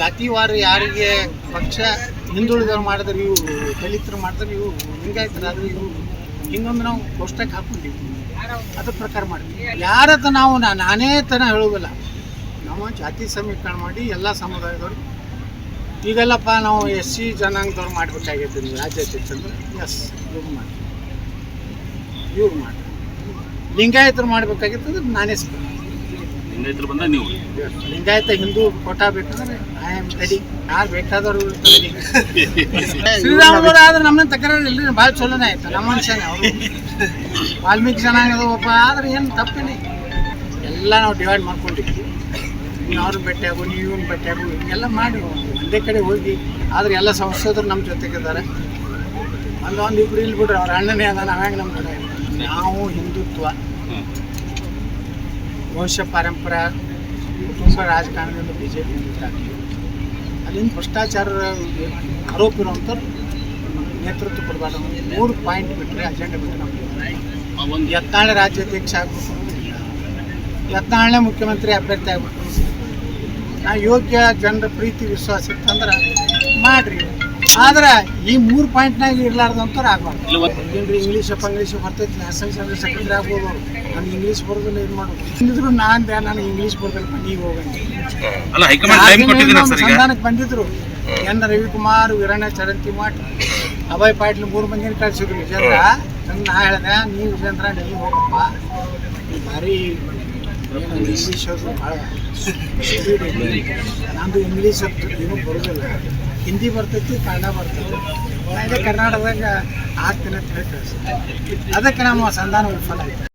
ಜಾತಿವಾರ ಯಾರಿಗೆ ಪಕ್ಷ ಹಿಂದುಳಿದವ್ರು ಮಾಡಿದ್ರೆ ಇವರು, ದಲಿತರು ಮಾಡಿದ್ರೆ ಇವರು, ಲಿಂಗಾಯತರಾದ್ರೆ ಇವರು, ಹಿಂಗೊಂದು ನಾವು ಕೋಷ್ಟಕ್ಕೆ ಹಾಕೊಂಡಿವಿ. ಅದ್ರ ಪ್ರಕಾರ ಮಾಡ್ತೀವಿ. ಯಾರತ್ತ ನಾವು ನಾನೇ ತನ ಹೇಳುವುದಿಲ್ಲ. ನಾವು ಜಾತಿ ಸಮೀಕರಣ ಮಾಡಿ ಎಲ್ಲ ಸಮುದಾಯದವ್ರು ಈಗೆಲ್ಲಪ್ಪ ನಾವು SC ಜನಾಂಗದವ್ರು ಮಾಡಬೇಕಾಗಿತ್ತು ನೀವು ರಾಜ್ಯಾಧ್ಯಕ್ಷ ಅಂದ್ರೆ ಎಸ್ ಇವ್ರು ಮಾಡಿ, ಇವ್ರು ಮಾಡಿ. ಲಿಂಗಾಯತರು ಮಾಡಬೇಕಾಗಿತ್ತು ಅಂದ್ರೆ ನಾನೇ ಲಿಂಗಾಯತರು ಬಂದ ನೀವು ಲಿಂಗಾಯತ ಹಿಂದೂ ಕೋಟಾ ಬೇಕಂದ್ರೆ ಐ ಆಮ್ ರೆಡಿ. ಯಾರು ಬೇಕಾದವರು ರೆಡಿ. ಶ್ರೀರಾಮದವ್ರು ಆದ್ರೆ ನಮ್ಮನ್ನ ತಕರಾರು ಇಲ್ಲರಿ, ಭಾಳ ಚಲೋನೇ ಆಯ್ತು. ನಮ್ಮ ಮನುಷ್ಯನೇ ಅವರು ವಾಲ್ಮೀಕಿ ಜನಾಂಗದವಪ್ಪ ಆದ್ರೆ ಏನು ತಪ್ಪಿಲ್ಲ. ಎಲ್ಲ ನಾವು ಡಿವೈಡ್ ಮಾಡ್ಕೊಂಡಿದ್ವಿ. ನೀವು ಅವ್ರನ್ನ ಭೇಟಿಯಾಗು, ನೀವು ಇವ್ನ ಭೇಟಿಯಾಗು, ಎಲ್ಲ ಮಾಡಿ ಒಂದೇ ಕಡೆ ಹೋಗಿ. ಆದರೆ ಎಲ್ಲ ಸಂಸದರು ನಮ್ಮ ಜೊತೆಗಿದ್ದಾರೆ. ಒಂದು ಇಬ್ರು ಇಲ್ಲಿ ಬಿಡ್ರಿ, ಅವ್ರ ಅಣ್ಣನೇ ಅದ, ನಾವ್ಯಾಂಗೆ ನಮ್ಮ ಕಡೆ. ನಾವು ಹಿಂದುತ್ವ, ವಂಶ ಪಾರಂಪರೆ, ಕುಟುಂಬ ರಾಜಕಾರಣದಿಂದ BJP ಆಗ್ತೀವಿ. ಅಲ್ಲಿಂದ ಭ್ರಷ್ಟಾಚಾರ ಆರೋಪ ಇರುವಂಥವ್ರು ನೇತೃತ್ವ ಕೊಡಬಾರ್ದು. 3 ಪಾಯಿಂಟ್ ಬಿಟ್ಟರೆ ಅಜೆಂಡಾ ಬಿಟ್ಟರೆ ನಮ್ಗೆ ಯತ್ನಾಳ್ ರಾಜ್ಯಾಧ್ಯಕ್ಷ ಆಗಬೇಕು, ಯತ್ನಾಳ್ನೇ ಮುಖ್ಯಮಂತ್ರಿ ಅಭ್ಯರ್ಥಿ ಆಗಬೇಕು. ನಾ ಯೋಗ್ಯ ಜನರ ಪ್ರೀತಿ ವಿಶ್ವಾಸ ಇತ್ತಂದ್ರೆ ಮಾಡಿರಿ. ಆದ್ರೆ ಈ 3 ಪಾಯಿಂಟ್ನಾಗ ಇರಲಾರ್ದಂಥವ್ರು ಆಗಬಾರ್ದು. ಇಂಗ್ಲೀಷ್ ಬರ್ತೈತಿ, ನ್ಯಾಷನಲ್ ಸೆಕ್ರೆಟರಿ ಆಗ್ಬೋದು. ನನಗೆ ಇಂಗ್ಲೀಷ್ ಬರೋದಿಲ್ಲ, ಏನು ಮಾಡೋದು ಅಂದಿದ್ರು. ನನಗೆ ಇಂಗ್ಲೀಷ್ ಬರೋದಿಲ್ಲ, ಮನೆಗೆ ಹೋಗಂಗೆ ಸಂಧಾನಕ್ಕೆ ಬಂದಿದ್ರು. ಎನ್ ರವಿಕುಮಾರ್, ವೀರಣ್ಣ ಚರಂತಿಮಠ್, ಅಭಯ್ ಪಾಟೀಲ್ 3 ಮಂದಿನ ಕಳಿಸಿದ್ರು. ವಿಜೇಂದ್ರ ನಾ ಹೇಳಿದೆ, ನೀವು ವಿಜೇಂದ್ರ ನೀವು ಹೋಗಪ್ಪ, ನೀವು ಭಾರಿ ಇಂಗ್ಲೀಷ್ ಅದು ಭಾಳ ಸ್ಪೀಡ್ ಐತಿ. ನಮ್ಮದು ಇಂಗ್ಲೀಷ್ ಏನೂ ಬರೋದಿಲ್ಲ, ಹಿಂದಿ ಬರ್ತೈತಿ, ಕನ್ನಡ ಬರ್ತೈತಿ. ಕರ್ನಾಟಕದಾಗ ಆಗ್ತೀನಿ ಅಂತ ಹೇಳಿ ಕಳಿಸಿ. ಅದಕ್ಕೆ ನಮ್ಮ ಸಂಧಾನ ವಿಫಲ ಆಯ್ತು.